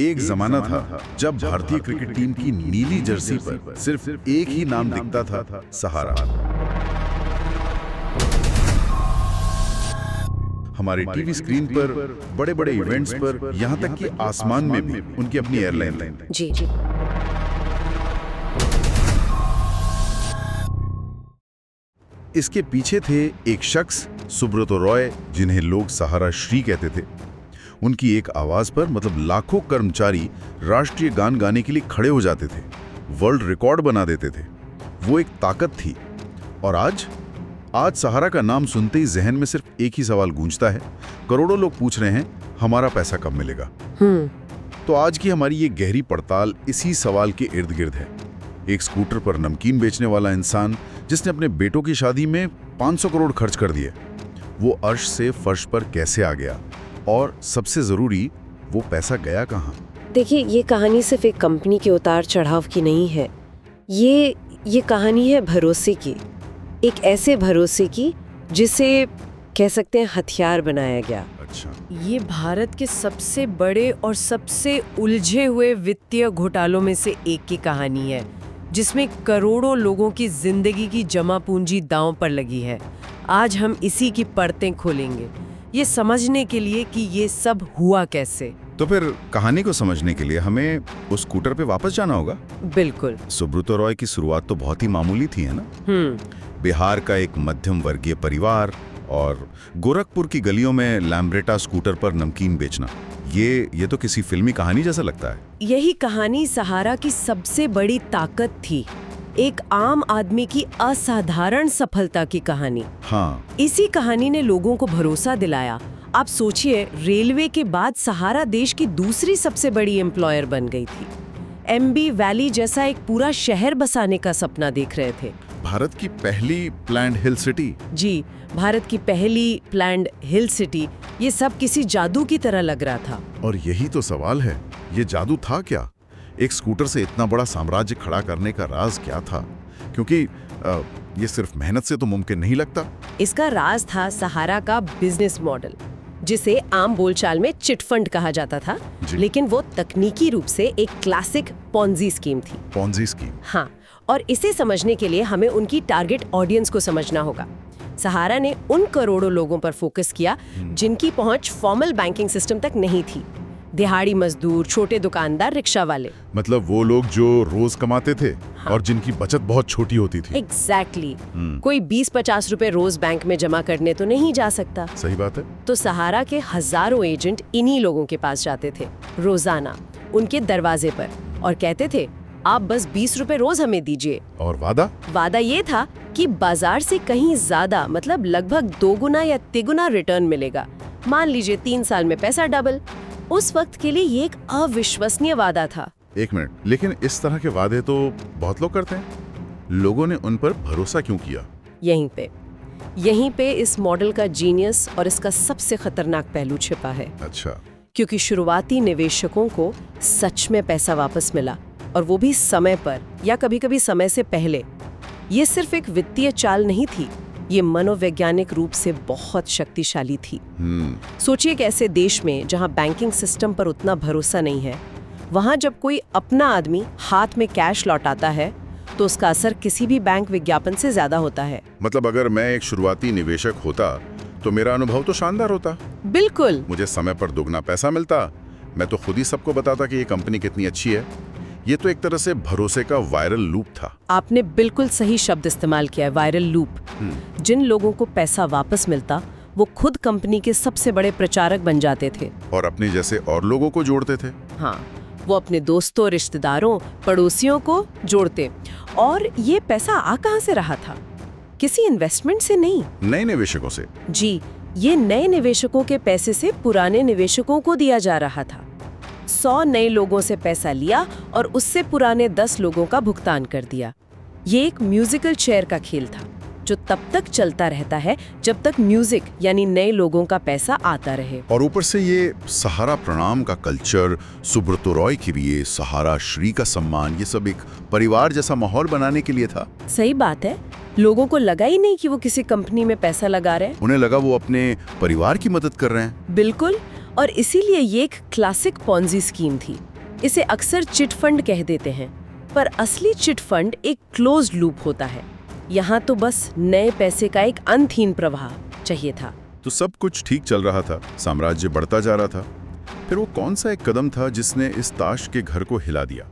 एक जमाना था जब भारतीय क्रिकेट टीम की नीली जर्सी पर सिर्फ एक ही नाम दिखता था, सहारा। हमारे टीवी स्क्रीन पर, बड़े बड़े इवेंट्स पर, यहाँ तक कि आसमान में भी उनकी अपनी एयरलाइन थी। जी। इसके पीछे थे एक शख्स, सुब्रतो रॉय, जिन्हें लोग सहारा श्री कहते थे। उनकी एक आवाज पर मतलब लाखों कर्मचारी राष्ट्रीय गान गाने के लिए खड़े हो जाते थे, वर्ल्ड रिकॉर्ड बना देते थे। वो एक ताकत थी। और आज सहारा का नाम सुनते ही जहन में सिर्फ एक ही सवाल गूंजता है, करोड़ों लोग पूछ रहे हैं हमारा पैसा कब मिलेगा। तो आज की हमारी ये गहरी पड़ताल इसी सवाल के इर्द गिर्द है। एक स्कूटर पर नमकीन बेचने वाला इंसान जिसने अपने बेटों की शादी में 500 करोड़ खर्च कर दिए, वो अर्श से फर्श पर कैसे आ गया, और सबसे जरूरी, वो पैसा गया कहाँ? देखिए, ये कहानी सिर्फ एक कंपनी के उतार चढ़ाव की नहीं है। ये कहानी है भरोसे की, एक ऐसे भरोसे की जिसे कह सकते हैं हथियार बनाया गया। अच्छा। ये भारत के सबसे बड़े और सबसे उलझे हुए वित्तीय घोटालों में से एक की कहानी है, जिसमें करोड़ों लोगों की जिंदगी की जमा पूंजी दांव पर लगी है। आज हम इसी की परतें खोलेंगे, ये समझने के लिए कि ये सब हुआ कैसे। तो फिर कहानी को समझने के लिए हमें उस स्कूटर पे वापस जाना होगा। बिल्कुल। सुब्रतो रॉय की शुरुआत तो बहुत ही मामूली थी, है ना? बिहार का एक मध्यम वर्गीय परिवार और गोरखपुर की गलियों में लैम्ब्रेटा स्कूटर पर नमकीन बेचना, ये तो किसी फिल्मी कहानी जैसा लगता है। यही कहानी सहारा की सबसे बड़ी ताकत थी, एक आम आदमी की असाधारण सफलता की कहानी। हाँ। इसी कहानी ने लोगों को भरोसा दिलाया। आप सोचिए, रेलवे के बाद सहारा देश की दूसरी सबसे बड़ी एम्प्लॉयर बन गई थी। एमबी वैली जैसा एक पूरा शहर बसाने का सपना देख रहे थे। भारत की पहली प्लैन्ड हिल सिटी। जी, भारत की पहली प्लैन्ड हिल सिटी। ये सब किसी जादू की तरह लग रहा था। और यही तो सवाल है, ये जादू था क्या? एक स्कूटर से इतना बड़ा साम्राज्य खड़ा करने का राज क्या था? क्योंकि ये सिर्फ मेहनत से तो मुमकिन नहीं लगता। इसका राज था सहारा का बिजनेस मॉडल, जिसे आम बोलचाल में चिटफंड कहा जाता था, लेकिन वो तकनीकी रूप से एक क्लासिक पॉन्जी स्कीम थी। Ponzi scheme? हाँ, और इसे समझने के लिए हमें उनकी टारगेट ऑडियंस को समझना होगा। सहारा ने उन करोड़ों लोगों पर फोकस किया जिनकी पहुंच फॉर्मल बैंकिंग सिस्टम तक नहीं थी। दिहाड़ी मजदूर, छोटे दुकानदार, रिक्शा वाले। मतलब वो लोग जो रोज कमाते थे। हाँ। और जिनकी बचत बहुत छोटी होती थी। एग्जैक्टली। कोई 20-50 रुपए रोज बैंक में जमा करने तो नहीं जा सकता। सही बात है। तो सहारा के हजारों एजेंट इन्हीं लोगों के पास जाते थे रोजाना, उनके दरवाजे पर, और कहते थे आप बस 20 रुपए रोज हमें दीजिए। और वादा ये था कि बाजार से कहीं ज्यादा, मतलब लगभग 2 गुना या 3 गुना रिटर्न मिलेगा। मान लीजिए 3 साल में पैसा डबल। उस वक्त के लिए ये एक अविश्वसनीय वादा था। एक मिनट, लेकिन इस तरह के वादे तो बहुत लोग करते हैं। लोगों ने उन पर भरोसा क्यों किया? यहीं पे इस मॉडल का जीनियस और इसका सबसे खतरनाक पहलू छिपा है। अच्छा। क्योंकि शुरुआती निवेशकों को सच में पैसा वापस मिला, और वो भी समय पर, या कभी-कभी समय से पहले। ये सिर्फ एक वित्तीय चाल नहीं थी, ये मनोवैज्ञानिक रूप से बहुत शक्तिशाली थी। सोचिए कि ऐसे देश में जहां बैंकिंग सिस्टम पर उतना भरोसा नहीं है, वहां जब कोई अपना आदमी हाथ में कैश लौटाता है तो उसका असर किसी भी बैंक विज्ञापन से ज्यादा होता है। मतलब अगर मैं एक शुरुआती निवेशक होता तो मेरा अनुभव तो शानदार होता। बिल्कुल। मुझे समय पर दोगुना पैसा मिलता, मैं तो खुद ही सबको बताता कि ये कंपनी कितनी अच्छी है। ये तो एक तरह से भरोसे का वायरल लूप था। आपने बिल्कुल सही शब्द इस्तेमाल किया है, वायरल लूप। जिन लोगों को पैसा वापस मिलता, वो खुद कंपनी के सबसे बड़े प्रचारक बन जाते थे और अपने जैसे और लोगों को जोड़ते थे। हाँ, वो अपने दोस्तों, रिश्तेदारों, पड़ोसियों को जोड़ते। और ये पैसा आ कहां से रहा था? किसी इन्वेस्टमेंट से नहीं, नए निवेशकों से। जी, ये नए निवेशकों के पैसे से पुराने निवेशकों को दिया जा रहा था। 100 नए लोगों से पैसा लिया और उससे पुराने 10 लोगों का भुगतान कर दिया। ये एक म्यूजिकल चेयर का खेल था, जो तब तक चलता रहता है जब तक म्यूजिक यानी नए लोगों का पैसा आता रहे। और ऊपर से ये सहारा प्रणाम का कल्चर, सुब्रतो रॉय के लिए सहारा श्री का सम्मान, ये सब एक परिवार जैसा माहौल बनाने के लिए था। सही बात है। लोगों को लगा ही नहीं कि वो किसी कंपनी में पैसा लगा रहे हैं। उन्हें लगा वो अपने परिवार की मदद कर रहे हैं। बिल्कुल। और इसीलिए ये एक क्लासिक पॉन्जी स्कीम थी। इसे अक्सर चिट फंड कह देते हैं, पर असली चिट फंड एक क्लोज्ड लूप होता है। यहाँ तो बस नए पैसे का एक अनंतहीन प्रवाह चाहिए था। तो सब कुछ ठीक चल रहा था, साम्राज्य बढ़ता जा रहा था। फिर वो कौन सा एक कदम था जिसने इस ताश के घर को हिला दिया?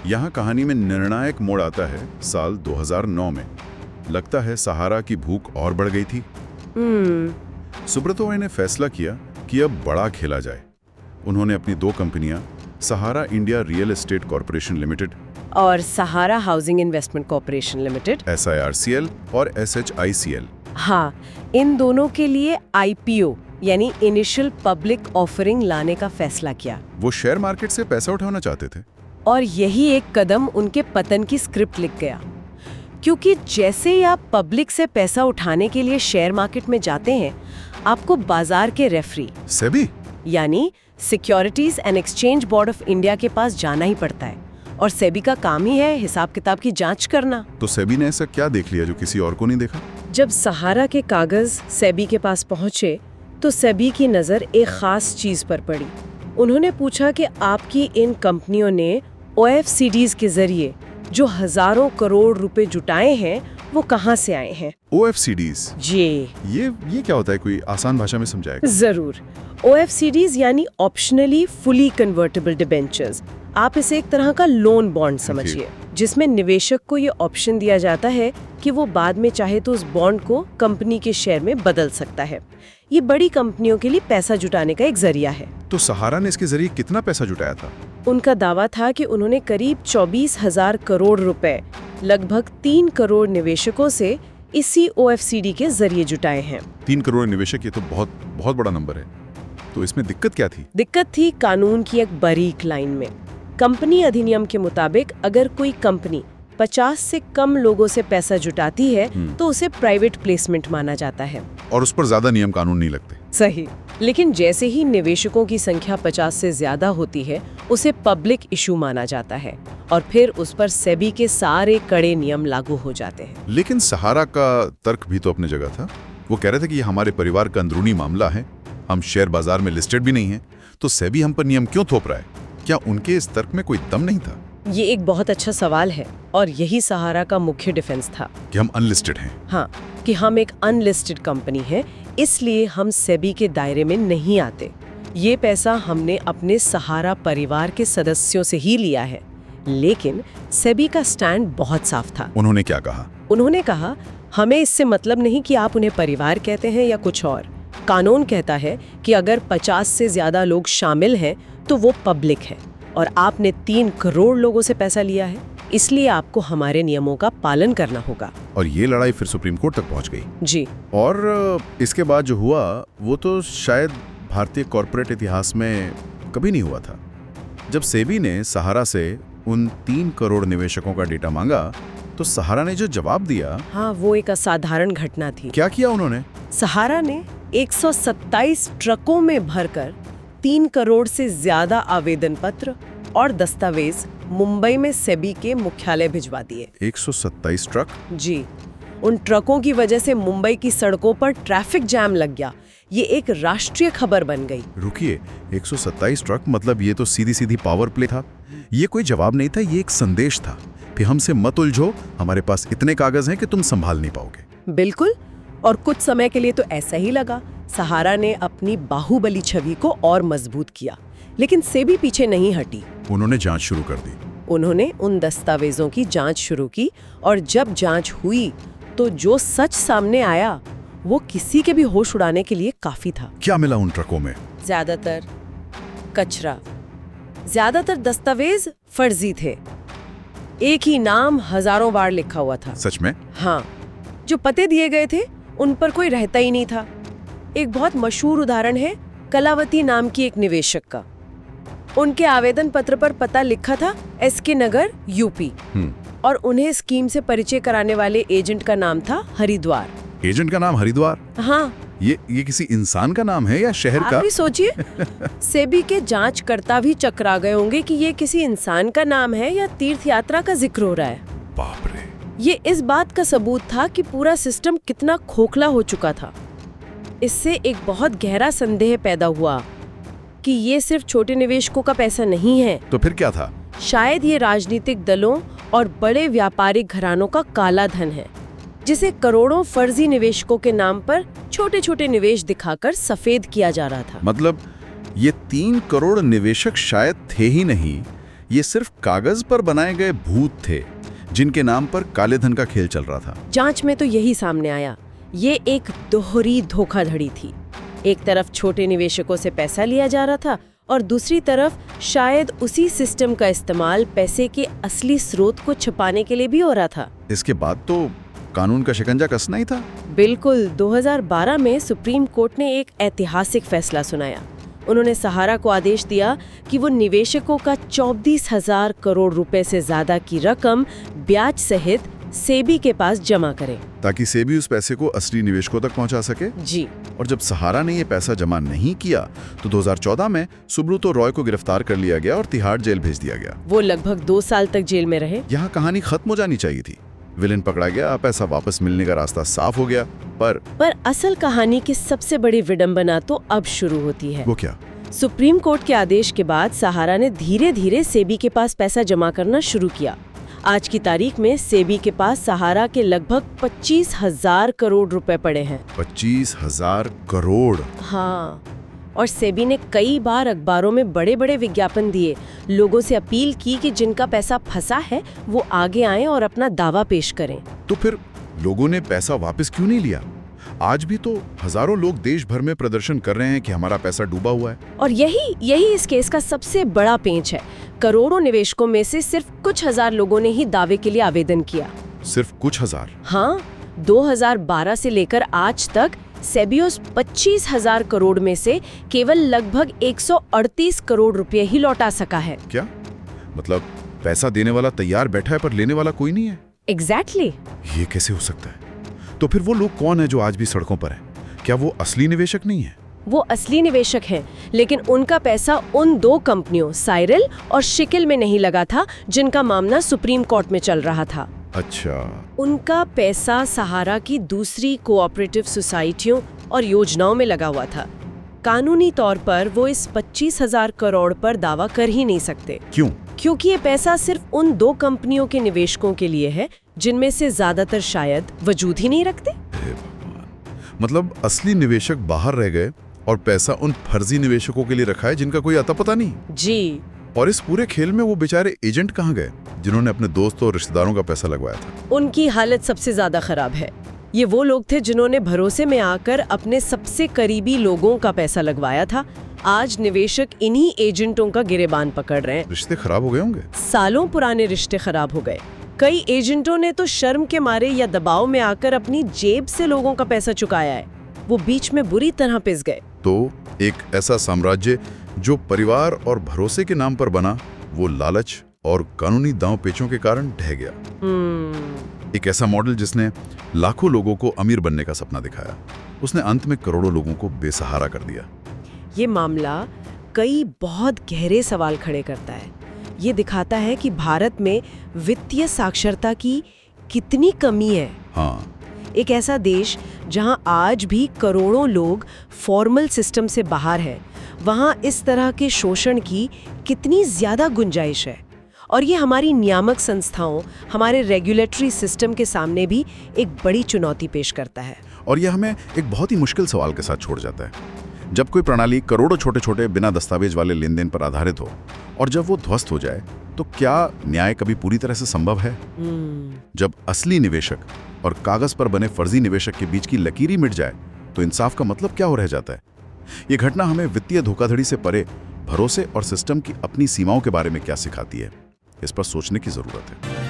यहाँ कहानी में निर्णायक मोड़ आता है साल 2009 में। लगता है सहारा की भूख और बढ़ गई थी। सुब्रतो रॉय ने फैसला किया कि अब बड़ा खेला जाए। उन्होंने अपनी 2 कंपनियां, Sahara India real estate corporation limited और Sahara housing investment corporation limited SIRCL और SHICL, हाँ, इन दोनों के लिए IPO यानी इनिशियल पब्लिक ऑफरिंग लाने का फैसला किया। वो शेयर मार्केट से पैसा उठाना चाहते थे। और यही एक कदम उनके पतन की स्क्रिप्ट लिख गया, क्योंकि जैसे ही आप पब्लिक से पैसा उठाने के लिए शेयर मार्केट में जाते हैं, आपको बाजार के रेफरी सेबी यानी securities and exchange board of India के पास जाना ही पड़ता है। और सेबी का काम ही है हिसाब किताब की जांच करना। तो सेबी ने ऐसा क्या देख लिया जो किसी और को नहीं देखा? जब सहारा के कागज सेबी के पास पहुंचे तो सेबी की नज़र एक खास चीज़ पर पड़ी। उन्होंने पूछा कि आपकी इन कंपनियों ने OFCDs के जरिए जो हजारों करोड़ रुपए जुटाए हैं वो कहाँ से आए हैं? OFCDs? जी, ये क्या होता है? कोई आसान भाषा में समझाएगा? जरूर। OFCDs यानी ऑप्शनली फुली कन्वर्टेबल डिबेंचर्स। आप इसे एक तरह का लोन बॉन्ड समझिए, जिसमें निवेशक को ये ऑप्शन दिया जाता है कि वो बाद में चाहे तो उस बॉन्ड को कंपनी के शेयर में बदल सकता है। ये बड़ी कंपनियों के लिए पैसा जुटाने का एक जरिया है। तो सहारा ने इसके जरिए कितना पैसा जुटाया था? उनका दावा था कि उन्होंने करीब 24,000 करोड़ रुपए लगभग 3 करोड़ निवेशकों से इसी OFCD के जरिए जुटाए हैं। 3 करोड़ निवेशक, ये तो बहुत बड़ा नंबर है। तो इसमें दिक्कत क्या थी? दिक्कत थी कानून की एक बारीक लाइन में। कंपनी अधिनियम के मुताबिक अगर कोई कंपनी 50 से कम लोगों से पैसा जुटाती है तो उसे प्राइवेट प्लेसमेंट माना जाता है और उस पर ज्यादा नियम कानून नहीं लगते। सही। लेकिन जैसे ही निवेशकों की संख्या 50 से ज्यादा होती है उसे पब्लिक इशू माना जाता है और फिर उस पर सेबी के सारे कड़े नियम लागू हो जाते हैं। लेकिन सहारा का तर्क भी तो अपनी जगह था। वो कह रहे थे कि ये हमारे परिवार का अंदरूनी मामला है, हम शेयर बाजार में लिस्टेड भी नहीं है, तो सेबी हम पर नियम क्यों थोप रहा है? क्या उनके इस तर्क में कोई दम नहीं था? ये एक बहुत अच्छा सवाल है और यही सहारा का मुख्य डिफेंस था कि हम अनलिस्टेड हैं। हाँ, कि हम एक अनलिस्टेड कंपनी है, इसलिए हम सेबी के दायरे में नहीं आते। ये पैसा हमने अपने सहारा परिवार के सदस्यों से ही लिया है। लेकिन सेबी का स्टैंड बहुत साफ था। उन्होंने क्या कहा? उन्होंने कहा, हमें इससे मतलब नहीं कि आप उन्हें परिवार कहते हैं या कुछ और। कानून कहता है कि अगर 50 से ज्यादा लोग शामिल हैं तो वो पब्लिक है और आपने 3 करोड़ लोगों से पैसा लिया है, इसलिए आपको हमारे नियमों का पालन करना होगा। और ये लड़ाई फिर सुप्रीम कोर्ट तक पहुंच गई। जी। और इसके बाद जो हुआ वो तो शायद भारतीय कॉर्पोरेट इतिहास में कभी नहीं हुआ था। जब सेबी ने सहारा से उन 3 करोड़ निवेशकों का डेटा मांगा तो सहारा ने जो जवाब दिया, हाँ, वो एक असाधारण घटना थी। क्या किया उन्होंने? सहारा ने 127 ट्रकों में भरकर 3 करोड़ से ज्यादा आवेदन पत्र और दस्तावेज मुंबई में सेबी के मुख्यालय भिजवा दिए। 127 ट्रक? जी। उन ट्रकों की वजह से मुंबई की सड़कों पर ट्रैफिक जैम लग गया। ये एक राष्ट्रीय खबर बन गई। रुकिए, 127 ट्रक मतलब ये तो सीधी सीधी पावर प्ले था। ये कोई जवाब नहीं था, ये एक संदेश था कि हमसे मत उलझो, हमारे पास इतने कागज हैं कि तुम संभाल नहीं पाओगे। बिल्कुल। और कुछ समय के लिए तो ऐसा ही लगा। सहारा ने अपनी बाहुबली छवि को और मजबूत किया, लेकिन सेबी पीछे नहीं हटी। उन्होंने जांच शुरू कर दी। उन्होंने उन दस्तावेजों की जांच शुरू की और जब जांच हुई तो जो सच सामने आया वो किसी के भी होश उड़ाने के लिए काफी था। क्या मिला उन ट्रकों में? ज्यादातर कचरा, ज्यादातर दस्तावेज फर्जी थे। एक ही नाम हजारों बार लिखा हुआ था। सच में? हाँ, जो पते दिए गए थे उन पर कोई रहता ही नहीं था। एक बहुत मशहूर उदाहरण है कलावती नाम की एक निवेशक का। उनके आवेदन पत्र पर पता लिखा था SK नगर यूपी और उन्हें स्कीम से परिचय कराने वाले एजेंट का नाम था हरिद्वार। एजेंट का नाम हरिद्वार? हाँ। ये किसी इंसान का नाम है या शहर का? आप भी सोचिए। सेबी के जांचकर्ता भी चकरा गए होंगे कि ये किसी इंसान का नाम है या तीर्थ यात्रा का जिक्र हो रहा है। बाप रे। ये इस बात का सबूत था कि पूरा सिस्टम कितना खोखला हो चुका था। इससे एक बहुत गहरा संदेह पैदा हुआ कि ये सिर्फ छोटे निवेशकों का पैसा नहीं है, तो फिर क्या था? शायद ये राजनीतिक दलों और बड़े व्यापारिक घरानों का काला धन है, जिसे करोड़ों फर्जी निवेशकों के नाम पर छोटे छोटे निवेश दिखाकर सफेद किया जा रहा था। मतलब ये 3 करोड़ निवेशक शायद थे ही नहीं, ये सिर्फ कागज पर बनाए गए भूत थे जिनके नाम पर काले धन का खेल चल रहा था। जांच में तो यही सामने आया। ये एक दोहरी धोखाधड़ी थी। एक तरफ छोटे निवेशकों से पैसा लिया जा रहा था और दूसरी तरफ शायद उसी सिस्टम का इस्तेमाल पैसे के असली स्रोत को छुपाने के लिए भी हो रहा था। इसके बाद तो कानून का शिकंजा कसना ही था। बिल्कुल। 2012 में सुप्रीम कोर्ट ने एक ऐतिहासिक फैसला सुनाया। उन्होंने सहारा को आदेश दिया कि वो निवेशकों का 24,000 करोड़ रुपए से ज्यादा की रकम ब्याज सहित सेबी के पास जमा करे, ताकि सेबी उस पैसे को असली निवेशकों तक पहुंचा सके। जी। और जब सहारा ने ये पैसा जमा नहीं किया तो 2014 में सुब्रतो रॉय को गिरफ्तार कर लिया गया और तिहाड़ जेल भेज दिया गया। वो लगभग 2 साल तक जेल में रहे। यहाँ कहानी खत्म हो जानी चाहिए थी। विलेन पकड़ा गया, पैसा वापस मिलने का रास्ता साफ हो गया। पर असल कहानी की सबसे बड़ी विडंबना तो अब शुरू होती है। वो क्या? सुप्रीम कोर्ट के आदेश के बाद सहारा ने धीरे धीरे सेबी के पास पैसा जमा करना शुरू किया। आज की तारीख में सेबी के पास सहारा के लगभग 25,000 करोड़ रुपए पड़े हैं। 25,000 करोड़? हाँ। और सेबी ने कई बार अखबारों में बड़े बड़े विज्ञापन दिए, लोगों से अपील की कि जिनका पैसा फंसा है वो आगे आएं और अपना दावा पेश करें। तो फिर लोगों ने पैसा वापस क्यों नहीं लिया? आज भी तो हजारों लोग देश भर में प्रदर्शन कर रहे हैं कि हमारा पैसा डूबा हुआ है। और यही इस केस का सबसे बड़ा पेंच है। करोड़ों निवेशकों में से सिर्फ कुछ हजार लोगों ने ही दावे के लिए आवेदन किया। सिर्फ कुछ हजार? हाँ। 2012 से लेकर आज तक सेबी उस 25,000 करोड़ में से केवल लगभग 138 करोड़ रुपए ही लौटा सका है। क्या मतलब? पैसा देने वाला तैयार बैठा है पर लेने वाला कोई नहीं है? एग्जैक्टली। ये कैसे हो सकता है? तो फिर वो लोग कौन है जो आज भी सड़कों पर है? क्या वो असली निवेशक नहीं है? वो असली निवेशक हैं, लेकिन उनका पैसा उन 2 कंपनियों साइरल और शिकिल में नहीं लगा था जिनका मामला सुप्रीम कोर्ट में चल रहा था। अच्छा। उनका पैसा सहारा की दूसरी कोऑपरेटिव सोसाइटियों और योजनाओं में लगा हुआ था। कानूनी तौर पर वो इस 25,000 करोड़ पर दावा कर ही नहीं सकते। क्यों? क्योंकि ये पैसा सिर्फ उन 2 कंपनियों के निवेशकों के लिए है जिनमें से ज्यादातर शायद वजूद ही नहीं रखते। मतलब असली निवेशक बाहर रह गए और पैसा उन फर्जी निवेशकों के लिए रखा है जिनका कोई अता पता नहीं। जी। और इस पूरे खेल में वो बेचारे एजेंट कहाँ गए जिन्होंने अपने दोस्तों और रिश्तेदारों का पैसा लगवाया था? उनकी हालत सबसे ज्यादा खराब है। ये वो लोग थे जिन्होंने भरोसे में आकर अपने सबसे करीबी लोगों का पैसा लगवाया था। आज निवेशक इन्हीं एजेंटों का गिरेबान पकड़ रहे हैं। रिश्ते खराब हो गए होंगे। सालों पुराने रिश्ते खराब हो गए। कई एजेंटों ने तो शर्म के मारे या दबाव में आकर अपनी जेब से लोगों का पैसा चुकाया है। वो बीच में बुरी तरह पिस गए। तो एक ऐसा साम्राज्य जो परिवार और भरोसे के नाम पर बना, वो लालच और कानूनी दांव पेचों के कारण ढह गया। एक ऐसा मॉडल जिसने लाखों लोगों को अमीर बनने का सपना दिखाया, उसने अंत में करोड़ों लोगों को बेसहारा कर दिया। ये मामला कई बहुत गहरे सवाल खड़े करता है। ये दिखाता है कि भारत में वित्तीय साक्षरता की कितनी कमी है। हाँ। एक ऐसा देश जहां आज भी करोड़ों लोग फॉर्मल सिस्टम से बाहर है, वहां इस तरह के शोषण की कितनी ज्यादा गुंजाइश है। और ये हमारी नियामक संस्थाओं, हमारे रेगुलेटरी सिस्टम के सामने भी एक बड़ी चुनौती पेश करता है। और यह हमें एक बहुत ही मुश्किल सवाल के साथ छोड़ जाता है। जब कोई प्रणाली करोड़ों छोटे छोटे बिना दस्तावेज वाले लेन देन पर आधारित हो और जब वो ध्वस्त हो जाए, तो क्या न्याय कभी पूरी तरह से संभव है? जब असली निवेशक और कागज पर बने फर्जी निवेशक के बीच की लकीरी मिट जाए, तो इंसाफ का मतलब क्या हो रह जाता है? ये घटना हमें वित्तीय धोखाधड़ी से परे भरोसे और सिस्टम की अपनी सीमाओं के बारे में क्या सिखाती है, इस पर सोचने की जरूरत है।